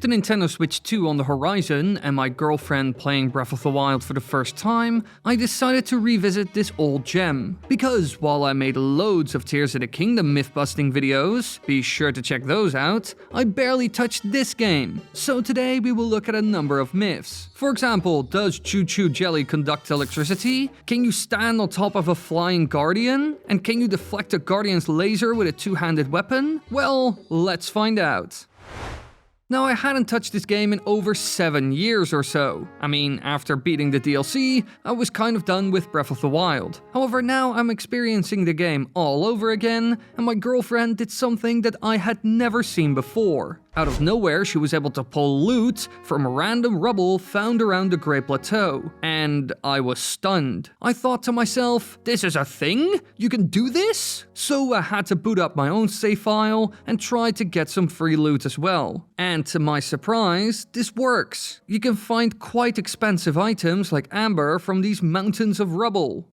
the Nintendo Switch 2 on the horizon and my girlfriend playing Breath of the Wild for the first time, I decided to revisit this old gem. Because while I made loads of Tears of the Kingdom myth-busting videos, be sure to check those out, I barely touched this game. So today we will look at a number of myths. For example, does Choo Choo Jelly conduct electricity? Can you stand on top of a flying guardian? And can you deflect a guardian's laser with a two-handed weapon? Well, let's find out. Now, I hadn't touched this game in over 7 years or so. I mean, after beating the DLC, I was kind of done with Breath of the Wild. However, now I'm experiencing the game all over again, and my girlfriend did something that I had never seen before. Out of nowhere, she was able to pull loot from random rubble found around the Great Plateau, and I was stunned. I thought to myself, this is a thing? You can do this? So I had to boot up my own save file and try to get some free loot as well. And to my surprise, this works. You can find quite expensive items like amber from these mountains of rubble.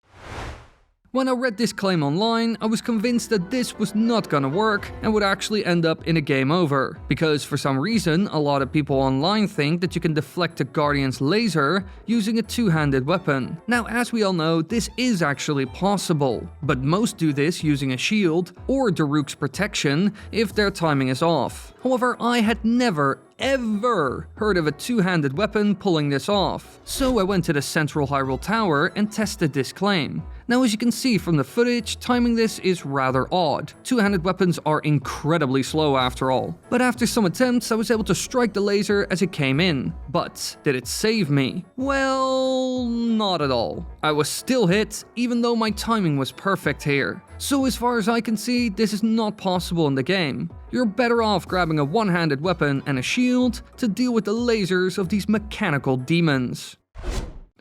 When I read this claim online, I was convinced that this was not gonna work and would actually end up in a game over. Because for some reason, a lot of people online think that you can deflect a Guardian's laser using a two-handed weapon. Now, as we all know, this is actually possible, but most do this using a shield or Daruk's protection if their timing is off. However, I had never ever heard of a two-handed weapon pulling this off. So I went to the Central Hyrule Tower and tested this claim. Now, as you can see from the footage, timing this is rather odd. Two-handed weapons are incredibly slow after all. But after some attempts, I was able to strike the laser as it came in. But did it save me? Well, not at all. I was still hit, even though my timing was perfect here. So as far as I can see, this is not possible in the game. You're better off grabbing a one-handed weapon and a shield to deal with the lasers of these mechanical demons.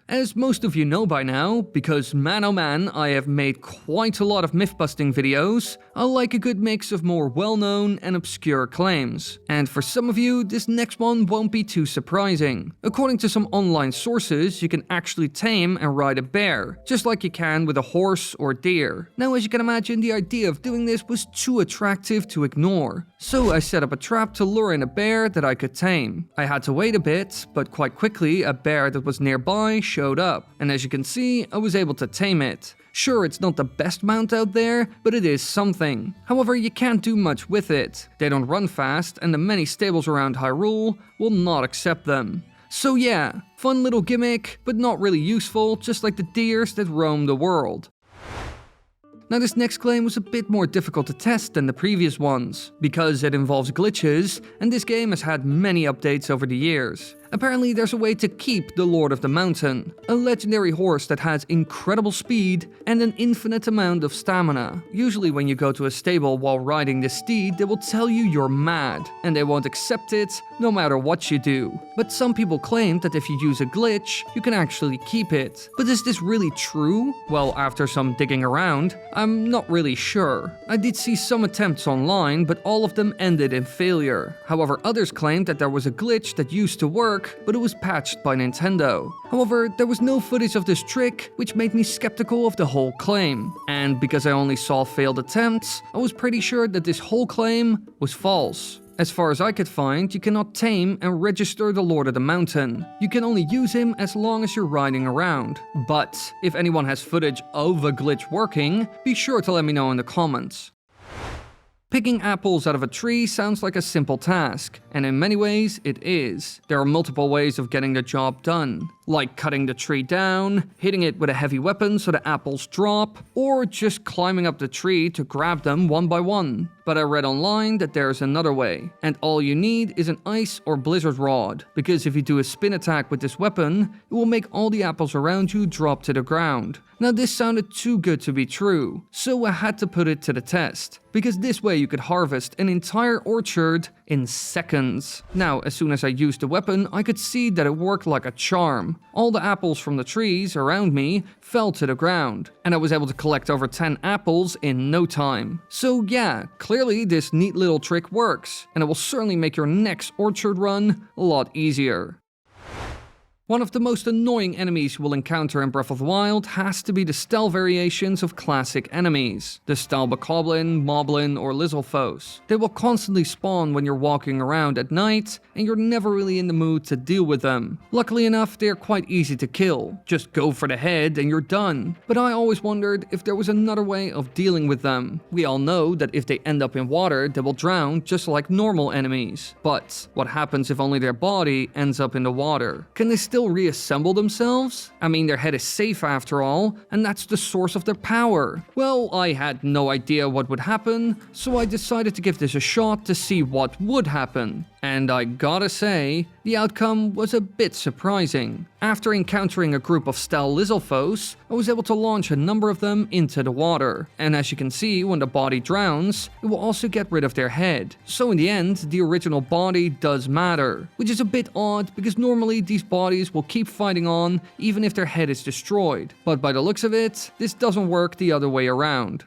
As most of you know by now, because man oh man, I have made quite a lot of myth-busting videos, I like a good mix of more well-known and obscure claims. And for some of you, this next one won't be too surprising. According to some online sources, you can actually tame and ride a bear, just like you can with a horse or deer. Now, as you can imagine, the idea of doing this was too attractive to ignore. So I set up a trap to lure in a bear that I could tame. I had to wait a bit, but quite quickly a bear that was nearby showed up, and as you can see, I was able to tame it. Sure, it's not the best mount out there, but it is something. However, you can't do much with it. They don't run fast, and the many stables around Hyrule will not accept them. So yeah, fun little gimmick, but not really useful, just like the deers that roam the world. Now, this next claim was a bit more difficult to test than the previous ones, because it involves glitches, and this game has had many updates over the years. Apparently, there's a way to keep the Lord of the Mountain, a legendary horse that has incredible speed and an infinite amount of stamina. Usually when you go to a stable while riding this steed, they will tell you you're mad, and they won't accept it no matter what you do. But some people claim that if you use a glitch, you can actually keep it. But is this really true? Well, after some digging around, I'm not really sure. I did see some attempts online, but all of them ended in failure. However, others claimed that there was a glitch that used to work, but it was patched by Nintendo. However, there was no footage of this trick, which made me skeptical of the whole claim. And because I only saw failed attempts, I was pretty sure that this whole claim was false. As far as I could find, you cannot tame and register the Lord of the Mountain. You can only use him as long as you're riding around. But if anyone has footage of a glitch working, be sure to let me know in the comments. Picking apples out of a tree sounds like a simple task, and in many ways it is. There are multiple ways of getting the job done, like cutting the tree down, hitting it with a heavy weapon so the apples drop, or just climbing up the tree to grab them one by one. But I read online that there's another way, and all you need is an ice or blizzard rod, because if you do a spin attack with this weapon, it will make all the apples around you drop to the ground. Now, this sounded too good to be true, so I had to put it to the test, because this way you could harvest an entire orchard in seconds. Now, as soon as I used the weapon, I could see that it worked like a charm. All the apples from the trees around me fell to the ground, and I was able to collect over 10 apples in no time. So yeah, clearly this neat little trick works, and it will certainly make your next orchard run a lot easier. One of the most annoying enemies you will encounter in Breath of the Wild has to be the stealth variations of classic enemies. The Stalbokoblin, Moblin, or Lizalfos. They will constantly spawn when you're walking around at night, and you're never really in the mood to deal with them. Luckily enough, they are quite easy to kill. Just go for the head and you're done. But I always wondered if there was another way of dealing with them. We all know that if they end up in water, they will drown just like normal enemies. But what happens if only their body ends up in the water? Can they still reassemble themselves? I mean, their head is safe after all, and that's the source of their power. Well, I had no idea what would happen, so I decided to give this a shot to see what would happen. And I gotta say, the outcome was a bit surprising. After encountering a group of Stal Lizalfos, I was able to launch a number of them into the water. And as you can see, when the body drowns, it will also get rid of their head. So in the end, the original body does matter. Which is a bit odd, because normally these bodies will keep fighting on, even if their head is destroyed. But by the looks of it, this doesn't work the other way around.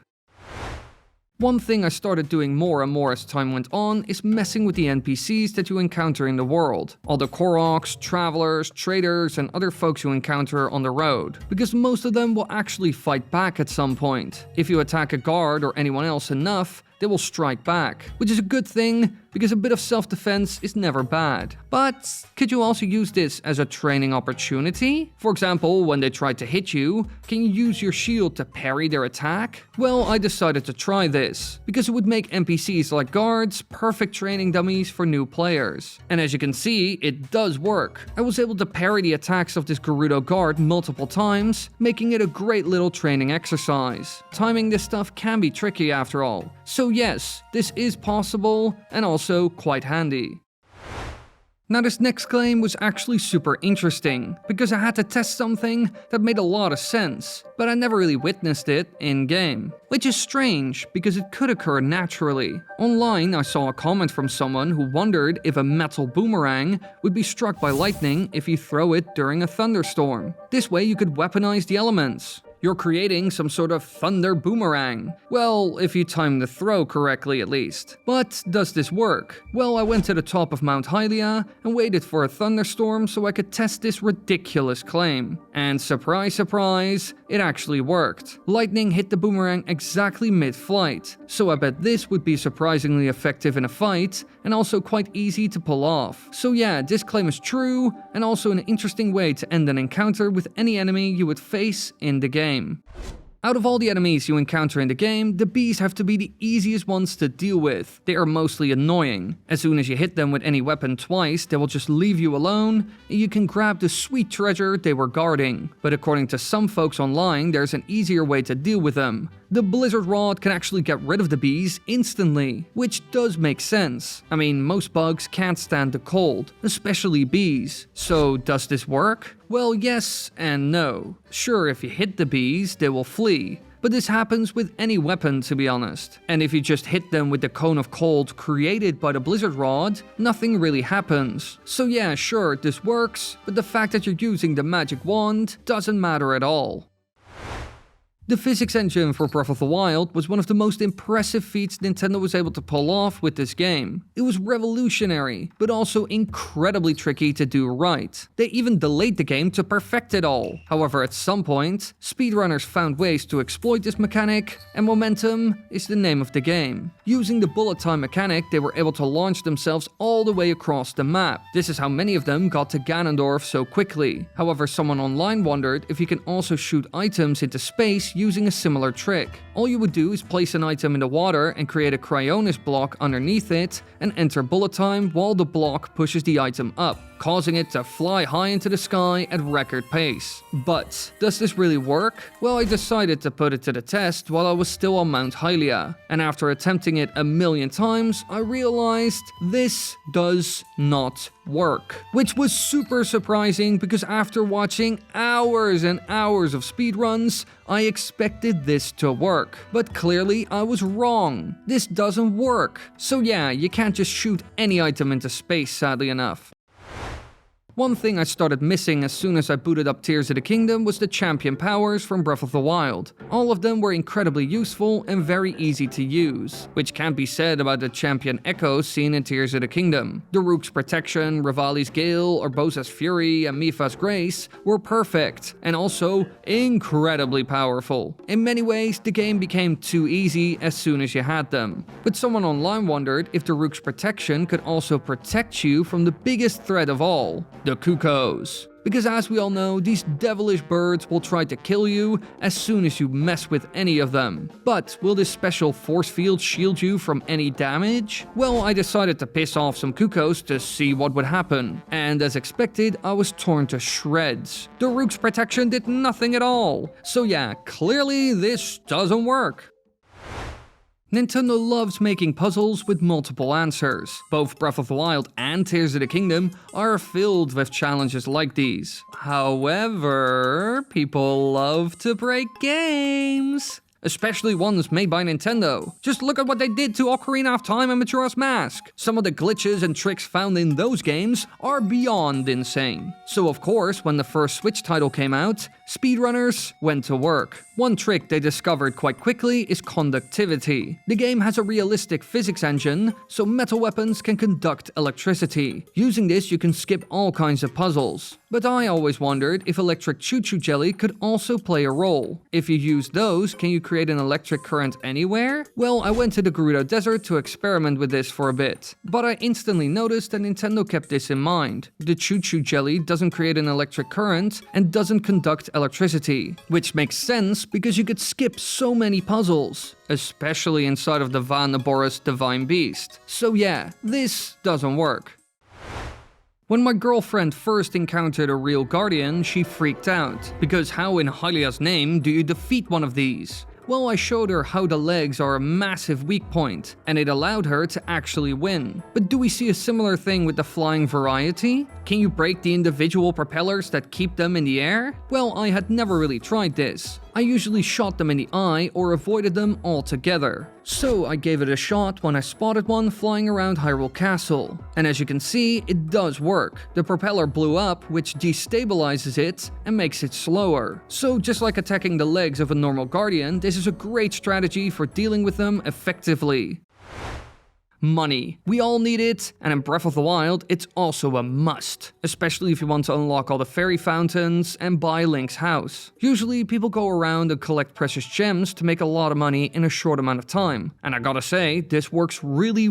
One thing I started doing more and more as time went on is messing with the NPCs that you encounter in the world. All the Koroks, travelers, traders, and other folks you encounter on the road. Because most of them will actually fight back at some point. If you attack a guard or anyone else enough, they will strike back, which is a good thing because a bit of self-defense is never bad. But could you also use this as a training opportunity? For example, when they try to hit you, can you use your shield to parry their attack? Well, I decided to try this, because it would make NPCs like guards perfect training dummies for new players. And as you can see, it does work. I was able to parry the attacks of this Gerudo guard multiple times, making it a great little training exercise. Timing this stuff can be tricky after all. So yes, this is possible, and also quite handy. Now this next claim was actually super interesting, because I had to test something that made a lot of sense, but I never really witnessed it in-game. Which is strange, because it could occur naturally. Online I saw a comment from someone who wondered if a metal boomerang would be struck by lightning if you throw it during a thunderstorm. This way you could weaponize the elements. You're creating some sort of thunder boomerang. Well, if you time the throw correctly at least. But does this work? Well, I went to the top of Mount Hylia and waited for a thunderstorm so I could test this ridiculous claim. And surprise, surprise, it actually worked. Lightning hit the boomerang exactly mid-flight, so I bet this would be surprisingly effective in a fight and also quite easy to pull off. So yeah, this claim is true and also an interesting way to end an encounter with any enemy you would face in the game. Out of all the enemies you encounter in the game, the bees have to be the easiest ones to deal with. They are mostly annoying. As soon as you hit them with any weapon twice, they will just leave you alone, and you can grab the sweet treasure they were guarding. But according to some folks online, there's an easier way to deal with them. The Blizzard Rod can actually get rid of the bees instantly, which does make sense. I mean, most bugs can't stand the cold, especially bees. So does this work? Well, yes and no. Sure, if you hit the bees, they will flee. But this happens with any weapon, to be honest. And if you just hit them with the cone of cold created by the Blizzard Rod, nothing really happens. So yeah, sure, this works, but the fact that you're using the magic wand doesn't matter at all. The physics engine for Breath of the Wild was one of the most impressive feats Nintendo was able to pull off with this game. It was revolutionary, but also incredibly tricky to do right. They even delayed the game to perfect it all. However, at some point, speedrunners found ways to exploit this mechanic, and momentum is the name of the game. Using the bullet time mechanic, they were able to launch themselves all the way across the map. This is how many of them got to Ganondorf so quickly. However, someone online wondered if you can also shoot items into space using a similar trick. All you would do is place an item in the water and create a cryonis block underneath it and enter bullet time while the block pushes the item up, causing it to fly high into the sky at record pace. But does this really work? Well, I decided to put it to the test while I was still on Mount Hylia, and after attempting it a million times, I realized this does not work. Which was super surprising because after watching hours and hours of speedruns, I expected this to work. But clearly I was wrong. This doesn't work. So yeah, you can't just shoot any item into space, sadly enough. One thing I started missing as soon as I booted up Tears of the Kingdom was the champion powers from Breath of the Wild. All of them were incredibly useful and very easy to use, which can't be said about the champion echoes seen in Tears of the Kingdom. Daruk's Protection, Revali's Gale, Urbosa's Fury, and Mipha's Grace were perfect, and also incredibly powerful. In many ways, the game became too easy as soon as you had them. But someone online wondered if Daruk's Protection could also protect you from the biggest threat of all, the Cuckoos. Because as we all know, these devilish birds will try to kill you as soon as you mess with any of them. But will this special force field shield you from any damage? Well, I decided to piss off some Cuckoos to see what would happen. And as expected, I was torn to shreds. Daruk's Protection did nothing at all. So yeah, clearly this doesn't work. Nintendo loves making puzzles with multiple answers. Both Breath of the Wild and Tears of the Kingdom are filled with challenges like these. However, people love to break games. Especially ones made by Nintendo. Just look at what they did to Ocarina of Time and Majora's Mask. Some of the glitches and tricks found in those games are beyond insane. So of course, when the first Switch title came out, speedrunners went to work. One trick they discovered quite quickly is conductivity. The game has a realistic physics engine, so metal weapons can conduct electricity. Using this, you can skip all kinds of puzzles. But I always wondered if electric choo-choo jelly could also play a role. If you use those, can you create an electric current anywhere? Well, I went to the Gerudo Desert to experiment with this for a bit. But I instantly noticed that Nintendo kept this in mind. The choo-choo jelly doesn't create an electric current and doesn't conduct electricity. Which makes sense because you could skip so many puzzles, especially inside of the Vanabora's Divine Beast. So yeah, this doesn't work. When my girlfriend first encountered a real guardian, she freaked out, because how in Hylia's name do you defeat one of these? Well, I showed her how the legs are a massive weak point, and it allowed her to actually win. But do we see a similar thing with the flying variety? Can you break the individual propellers that keep them in the air? Well, I had never really tried this. I usually shot them in the eye or avoided them altogether. So I gave it a shot when I spotted one flying around Hyrule Castle. And as you can see, it does work. The propeller blew up, which destabilizes it and makes it slower. So just like attacking the legs of a normal guardian, this is a great strategy for dealing with them effectively. Money. We all need it, and in Breath of the Wild, it's also a must. Especially if you want to unlock all the fairy fountains and buy Link's house. Usually, people go around and collect precious gems to make a lot of money in a short amount of time. And I gotta say, this works really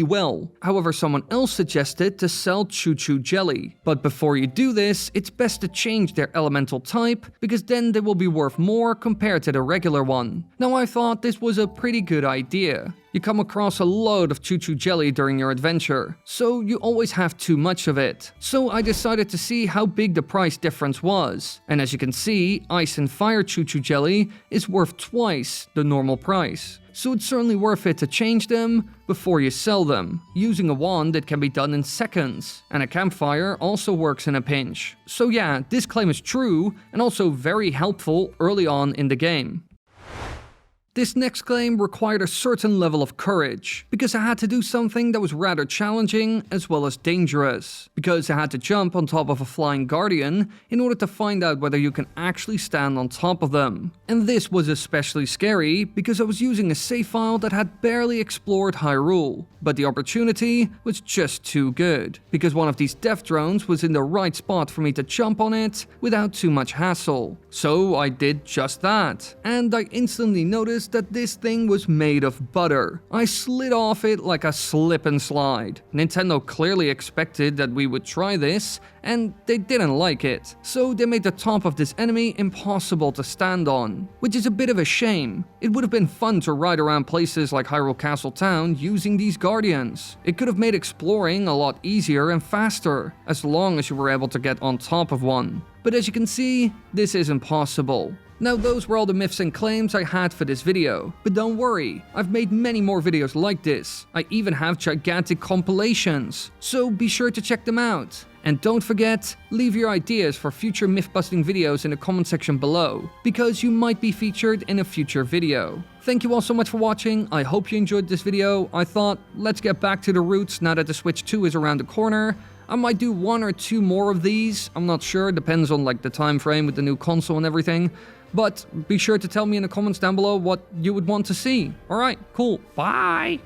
well. However, someone else suggested to sell choo-choo jelly. But before you do this, it's best to change their elemental type, because then they will be worth more compared to the regular one. Now, I thought this was a pretty good idea. You come across a load of choo-choo jelly during your adventure, so you always have too much of it. So I decided to see how big the price difference was. And as you can see, Ice and Fire choo-choo jelly is worth twice the normal price. So it's certainly worth it to change them before you sell them. Using a wand, it can be done in seconds. And a campfire also works in a pinch. So yeah, this claim is true and also very helpful early on in the game. This next claim required a certain level of courage, because I had to do something that was rather challenging as well as dangerous. Because I had to jump on top of a flying guardian in order to find out whether you can actually stand on top of them. And this was especially scary because I was using a save file that had barely explored Hyrule. But the opportunity was just too good, because one of these death drones was in the right spot for me to jump on it without too much hassle. So I did just that, and I instantly noticed that this thing was made of butter. I slid off it like a slip and slide. Nintendo clearly expected that we would try this, and they didn't like it. So they made the top of this enemy impossible to stand on, which is a bit of a shame. It would have been fun to ride around places like Hyrule Castle Town using these guardians. It could have made exploring a lot easier and faster, as long as you were able to get on top of one. But as you can see, this is impossible. Now those were all the myths and claims I had for this video, but don't worry, I've made many more videos like this. I even have gigantic compilations, so be sure to check them out. And don't forget, leave your ideas for future myth-busting videos in the comment section below, because you might be featured in a future video. Thank you all so much for watching, I hope you enjoyed this video. I thought, let's get back to the roots now that the Switch 2 is around the corner. I might do 1 or 2 more of these. I'm not sure, depends on like the time frame with the new console and everything. But be sure to tell me in the comments down below what you would want to see. Alright, cool. Bye!